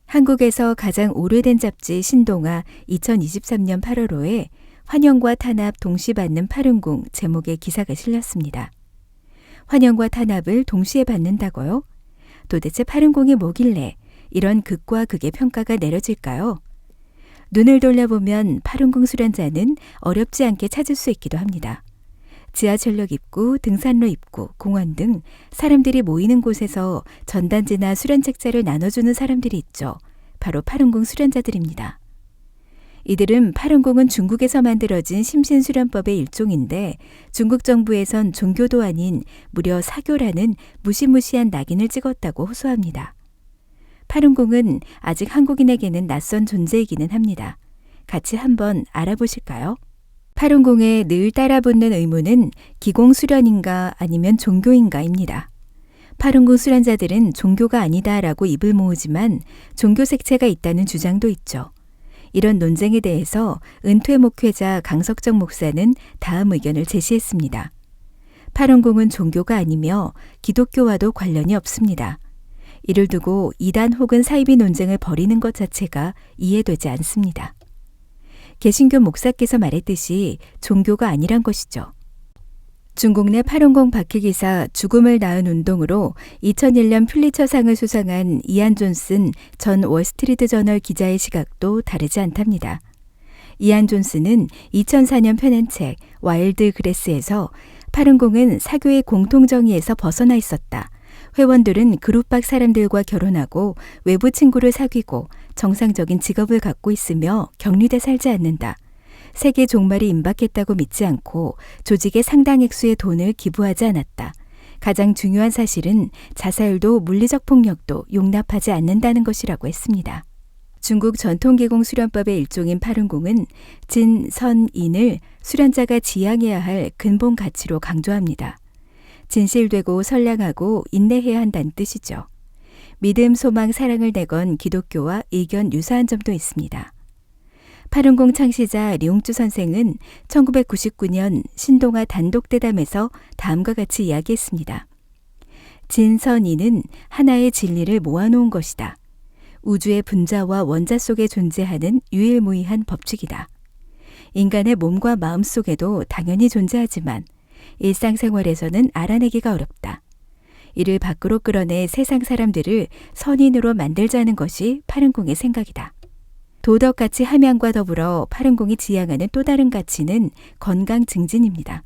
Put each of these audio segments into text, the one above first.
한국에서 가장 오래된 잡지 신동아 2023년 8월호에 환영과 탄압 동시 받는 파룬궁 제목의 기사가 실렸습니다. 환영과 탄압을 동시에 받는다고요? 도대체 파룬궁이 뭐길래 이런 극과 극의 평가가 내려질까요? 눈을 돌려보면 파룬궁 수련자는 어렵지 않게 찾을 수 있기도 합니다. 지하철역 입구, 등산로 입구, 공원 등 사람들이 모이는 곳에서 전단지나 수련책자를 나눠주는 사람들이 있죠. 바로 파룬궁 수련자들입니다. 이들은 파룬궁은 중국에서 만들어진 심신수련법의 일종인데 중국 정부에선 종교도 아닌 무려 사교라는 무시무시한 낙인을 찍었다고 호소합니다. 파룬궁은 아직 한국인에게는 낯선 존재이기는 합니다. 같이 한번 알아보실까요? 파룬궁에 늘 따라붙는 의문은 기공수련인가 아니면 종교인가입니다. 파룬궁 수련자들은 종교가 아니다라고 입을 모으지만 종교 색채가 있다는 주장도 있죠. 이런 논쟁에 대해서 은퇴 목회자 강석정 목사는 다음 의견을 제시했습니다. 파룬궁은 종교가 아니며 기독교와도 관련이 없습니다. 이를 두고 이단 혹은 사이비 논쟁을 벌이는 것 자체가 이해되지 않습니다. 개신교 목사께서 말했듯이 종교가 아니란 것이죠. 중국 내 파룬궁 박해기사 죽음을 낳은 운동으로 2001년 퓰리처상을 수상한 이안 존슨 전 월스트리트저널 기자의 시각도 다르지 않답니다. 이안 존슨은 2004년 펴낸 책 와일드 그레스에서 파룬궁은 사교의 공통정의에서 벗어나 있었다. 회원들은 그룹박 사람들과 결혼하고 외부 친구를 사귀고 정상적인 직업을 갖고 있으며 격리돼 살지 않는다. 세계 종말이 임박했다고 믿지 않고 조직에 상당 액수의 돈을 기부하지 않았다. 가장 중요한 사실은 자살도 물리적 폭력도 용납하지 않는다는 것이라고 했습니다. 중국 전통기공 수련법의 일종인 파룬궁은 진, 선, 인을 수련자가 지향해야 할 근본 가치로 강조합니다. 진실되고 선량하고 인내해야 한다는 뜻이죠. 믿음, 소망, 사랑을 내건 기독교와 의견 유사한 점도 있습니다. 파룬궁 창시자 룡주 선생은 1999년 신동아 단독대담에서 다음과 같이 이야기했습니다. 진선이는 하나의 진리를 모아놓은 것이다. 우주의 분자와 원자 속에 존재하는 유일무이한 법칙이다. 인간의 몸과 마음 속에도 당연히 존재하지만 일상생활에서는 알아내기가 어렵다. 이를 밖으로 끌어내 세상 사람들을 선인으로 만들자는 것이 파룬궁의 생각이다. 도덕가치 함양과 더불어 파룬궁이 지향하는 또 다른 가치는 건강 증진입니다.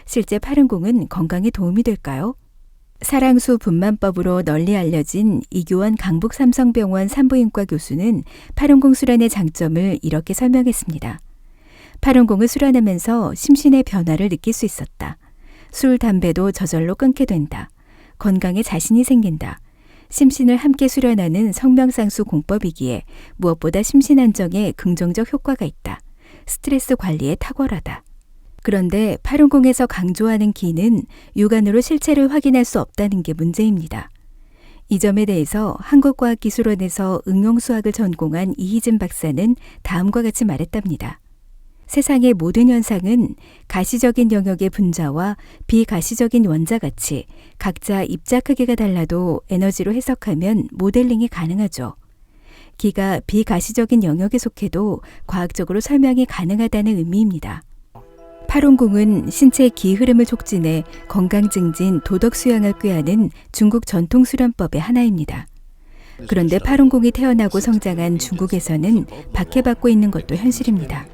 실제 파룬궁은 건강에 도움이 될까요? 사랑수 분만법으로 널리 알려진 이교원 강북삼성병원 산부인과 교수는 파룬궁 수련의 장점을 이렇게 설명했습니다. 파룬궁을 수련하면서 심신의 변화를 느낄 수 있었다. 술, 담배도 저절로 끊게 된다. 건강에 자신이 생긴다. 심신을 함께 수련하는 성명상수 공법이기에 무엇보다 심신 안정에 긍정적 효과가 있다. 스트레스 관리에 탁월하다. 그런데 파룬궁에서 강조하는 기는 육안으로 실체를 확인할 수 없다는 게 문제입니다. 이 점에 대해서 한국과학기술원에서 응용수학을 전공한 이희진 박사는 다음과 같이 말했답니다. 세상의 모든 현상은 가시적인 영역의 분자와 비가시적인 원자같이 각자 입자 크기가 달라도 에너지로 해석하면 모델링이 가능하죠. 기가 비가시적인 영역에 속해도 과학적으로 설명이 가능하다는 의미입니다. 파룬궁은 신체 기 흐름을 촉진해 건강 증진, 도덕 수양을 꾀하는 중국 전통 수련법의 하나입니다. 그런데 파룬궁이 태어나고 성장한 중국에서는 박해받고 있는 것도 현실입니다.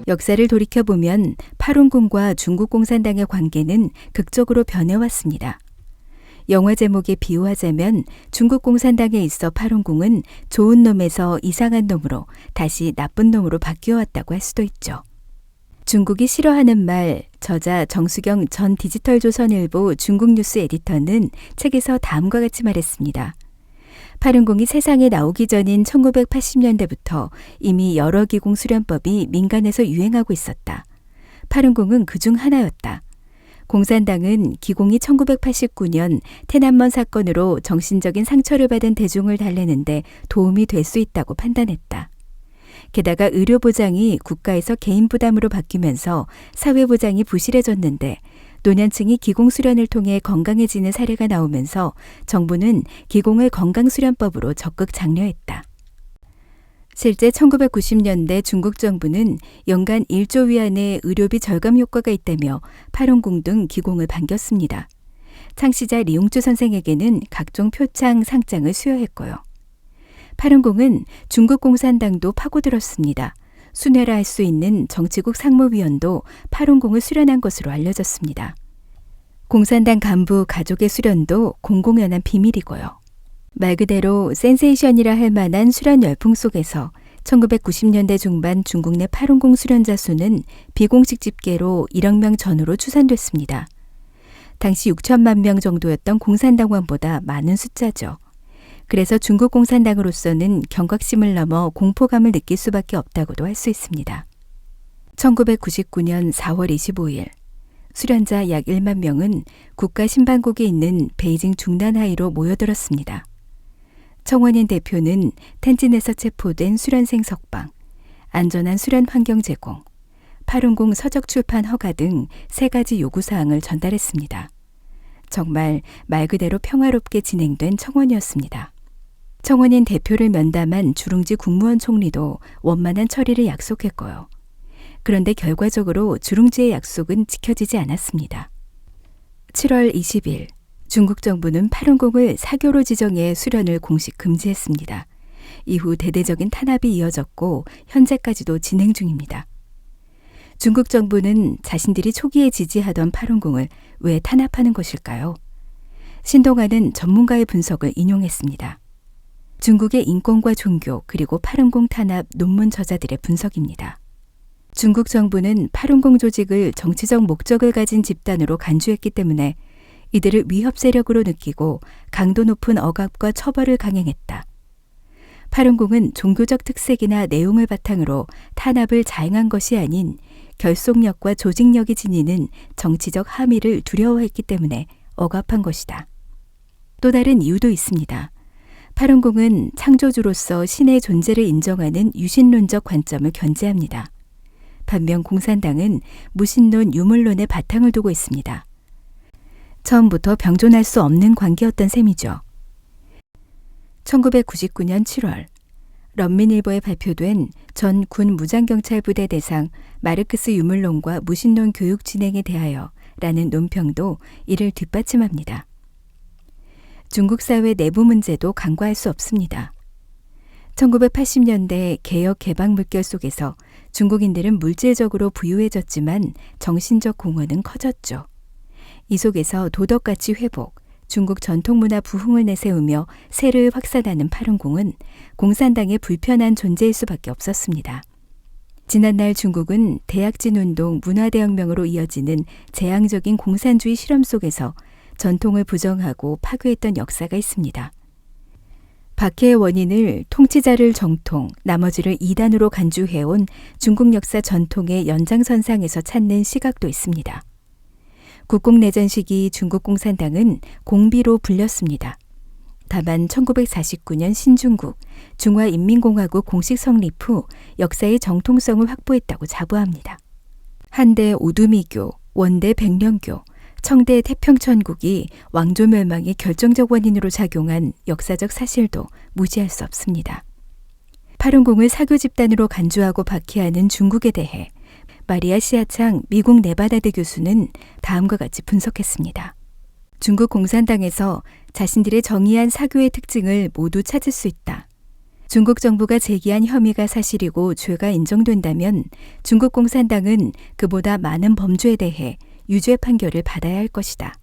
역사를 돌이켜보면 파룬궁과 중국 공산당의 관계는 극적으로 변해왔습니다. 영화 제목에 비유하자면 중국 공산당에 있어 파룬궁은 좋은 놈에서 이상한 놈으로 다시 나쁜 놈으로 바뀌어왔다고 할 수도 있죠. 중국이 싫어하는 말, 저자 정수경 전 디지털조선일보 중국뉴스 에디터는 책에서 다음과 같이 말했습니다. 파룬궁이 세상에 나오기 전인 1980년대부터 이미 여러 기공 수련법이 민간에서 유행하고 있었다. 파룬궁은 그중 하나였다. 공산당은 기공이 1989년天安門 사건으로 정신적인 상처를 받은 대중을 달래는데 도움이 될 수 있다고 판단했다. 게다가 의료보장이 국가에서 개인 부담으로 바뀌면서 사회보장이 부실해졌는데 노년층이 기공수련을 통해 건강해지는 사례가 나오면서 정부는 기공을 건강수련법으로 적극 장려했다. 실제 1990년대 중국 정부는 연간 1조 위안의 의료비 절감 효과가 있다며 파룬궁 등 기공을 반겼습니다. 창시자 리용주 선생에게는 각종 표창, 상장을 수여했고요. 파룬궁은 중국 공산당도 파고들었습니다. 순회라 할 수 있는 정치국 상무위원도 파룬궁을 수련한 것으로 알려졌습니다. 공산당 간부 가족의 수련도 공공연한 비밀이고요. 말 그대로 센세이션이라 할 만한 수련 열풍 속에서 1990년대 중반 중국 내 파룬궁 수련자 수는 비공식 집계로 1억 명 전후로 추산됐습니다. 당시 6천만 명 정도였던 공산당원보다 많은 숫자죠. 그래서 중국 공산당으로서는 경각심을 넘어 공포감을 느낄 수밖에 없다고도 할 수 있습니다. 1999년 4월 25일 수련자 약 1만 명은 국가심판국에 있는 베이징 중난하이로 모여들었습니다. 청원인 대표는 텐진에서 체포된 수련생 석방, 안전한 수련 환경 제공, 파룬궁 서적 출판 허가 등 3가지 요구사항을 전달했습니다. 정말 말 그대로 평화롭게 진행된 청원이었습니다. 청원인 대표를 면담한 주룽지 국무원 총리도 원만한 처리를 약속했고요. 그런데 결과적으로 주룽지의 약속은 지켜지지 않았습니다. 7월 20일 중국 정부는 파룬궁을 사교로 지정해 수련을 공식 금지했습니다. 이후 대대적인 탄압이 이어졌고 현재까지도 진행 중입니다. 중국 정부는 자신들이 초기에 지지하던 파룬궁을 왜 탄압하는 것일까요? 신동아는 전문가의 분석을 인용했습니다. 중국의 인권과 종교 그리고 파룬궁 탄압 논문 저자들의 분석입니다. 중국 정부는 파룬궁 조직을 정치적 목적을 가진 집단으로 간주했기 때문에 이들을 위협 세력으로 느끼고 강도 높은 억압과 처벌을 강행했다. 파룬궁은 종교적 특색이나 내용을 바탕으로 탄압을 자행한 것이 아닌 결속력과 조직력이 지니는 정치적 함의를 두려워했기 때문에 억압한 것이다. 또 다른 이유도 있습니다. 파룬궁은 창조주로서 신의 존재를 인정하는 유신론적 관점을 견지합니다. 반면 공산당은 무신론 유물론의 바탕을 두고 있습니다. 처음부터 병존할 수 없는 관계였던 셈이죠. 1999년 7월 런민일보에 발표된 전 군 무장경찰부대 대상 마르크스 유물론과 무신론 교육 진행에 대하여 라는 논평도 이를 뒷받침합니다. 중국 사회 내부 문제도 간과할 수 없습니다. 1980년대 개혁 개방 물결 속에서 중국인들은 물질적으로 부유해졌지만 정신적 공허는 커졌죠. 이 속에서 도덕가치 회복, 중국 전통문화 부흥을 내세우며 세를 확산하는 파룬궁은 공산당의 불편한 존재일 수밖에 없었습니다. 지난날 중국은 대약진운동 문화대혁명으로 이어지는 재앙적인 공산주의 실험 속에서 전통을 부정하고 파괴했던 역사가 있습니다. 박해의 원인을 통치자를 정통, 나머지를 이단으로 간주해온 중국 역사 전통의 연장선상에서 찾는 시각도 있습니다. 국공내전 시기 중국 공산당은 공비로 불렸습니다. 다만 1949년 신중국, 중화인민공화국 공식 성립 후 역사의 정통성을 확보했다고 자부합니다. 한대 오두미교, 원대 백령교, 청대 태평천국이 왕조 멸망의 결정적 원인으로 작용한 역사적 사실도 무시할 수 없습니다. 파룬궁을 사교 집단으로 간주하고 박해하는 중국에 대해 마리아 시아창 미국 네바다대 교수는 다음과 같이 분석했습니다. 중국 공산당에서 자신들의 정의한 사교의 특징을 모두 찾을 수 있다. 중국 정부가 제기한 혐의가 사실이고 죄가 인정된다면 중국 공산당은 그보다 많은 범죄에 대해 유죄 판결을 받아야 할 것이다.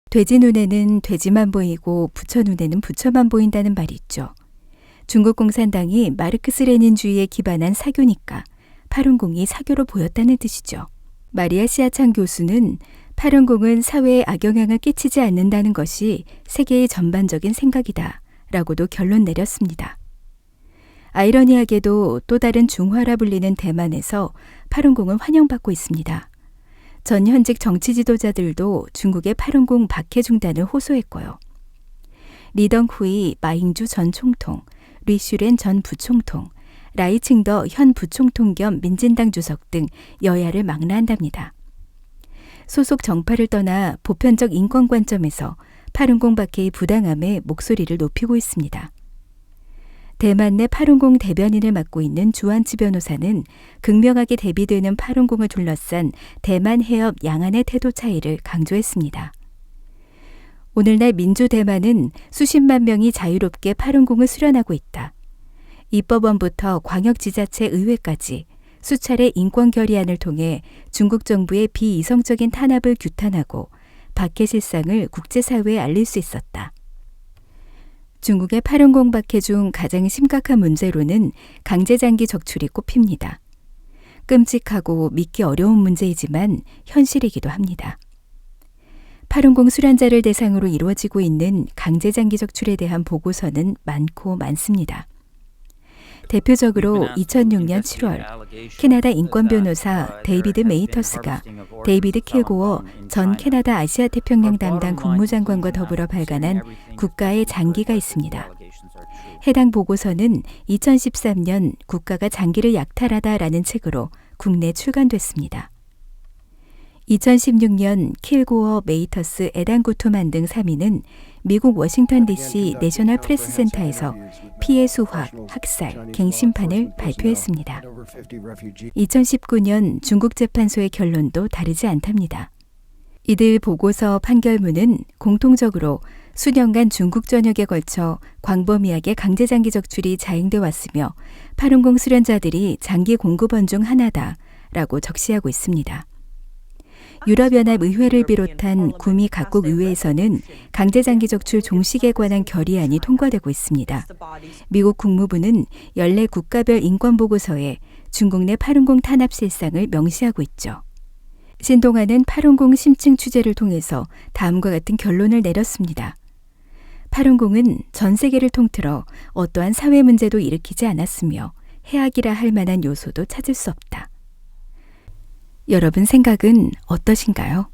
돼지 눈에는 돼지만 보이고 부처 눈에는 부처만 보인다는 말이 있죠. 중국 공산당이 마르크스 레닌주의에 기반한 사교니까 파룬궁이 사교로 보였다는 뜻이죠. 마리아 시아창 교수는 파룬궁은 사회에 악영향을 끼치지 않는다는 것이 세계의 전반적인 생각이다 라고도 결론 내렸습니다. 아이러니하게도 또 다른 중화라 불리는 대만에서 파룬궁은 환영받고 있습니다. 전 현직 정치 지도자들도 중국의 파룬궁 박해 중단을 호소했고요. 리덩후이 마잉주 전 총통, 리슈렌 전 부총통, 라이칭더 현 부총통 겸 민진당 주석 등 여야를 망라한답니다. 소속 정파를 떠나 보편적 인권 관점에서 파룬궁 박해의 부당함에 목소리를 높이고 있습니다. 대만 내 파룬공 대변인을 맡고 있는 주한치 변호사는 극명하게 대비되는 파룬공을 둘러싼 대만 해협 양안의 태도 차이를 강조했습니다. 오늘날 민주 대만은 수십만 명이 자유롭게 파룬공을 수련하고 있다. 입법원부터 광역지자체 의회까지 수차례 인권 결의안을 통해 중국 정부의 비이성적인 탄압을 규탄하고 박해 실상을 국제사회에 알릴 수 있었다. 중국의 파룬공 박해 중 가장 심각한 문제로는 강제장기 적출이 꼽힙니다. 끔찍하고 믿기 어려운 문제이지만 현실이기도 합니다. 파룬공 수련자를 대상으로 이루어지고 있는 강제장기 적출에 대한 보고서는 많고 많습니다. 대표적으로 2006년 7월 캐나다 인권 변호사 데이비드 메이터스가 데이비드 킬고어 전 캐나다 아시아태평양 담당 국무장관과 더불어 발간한 국가의 장기가 있습니다. 해당 보고서는 2013년 국가가 장기를 약탈하다라는 책으로 국내 출간됐습니다. 2016년 킬고어, 메이터스, 에단구투만 등 3인은 미국 워싱턴 DC 내셔널 프레스 센터에서 피해 수확, 학살, 갱신판을 발표했습니다. 2019년 중국 재판소의 결론도 다르지 않답니다. 이들 보고서 판결문은 공통적으로 수년간 중국 전역에 걸쳐 광범위하게 강제장기 적출이 자행돼 왔으며 파룬공 수련자들이 장기 공급원 중 하나다라고 적시하고 있습니다. 유럽연합 의회를 비롯한 구미 각국 의회에서는 강제장기 적출 종식에 관한 결의안이 통과되고 있습니다. 미국 국무부는 연례 국가별 인권보고서에 중국 내 파룬공 탄압 실상을 명시하고 있죠. 신동아는 파룬공 심층 취재를 통해서 다음과 같은 결론을 내렸습니다. 파룬공은 전 세계를 통틀어 어떠한 사회 문제도 일으키지 않았으며 해악이라 할 만한 요소도 찾을 수 없다. 여러분 생각은 어떠신가요?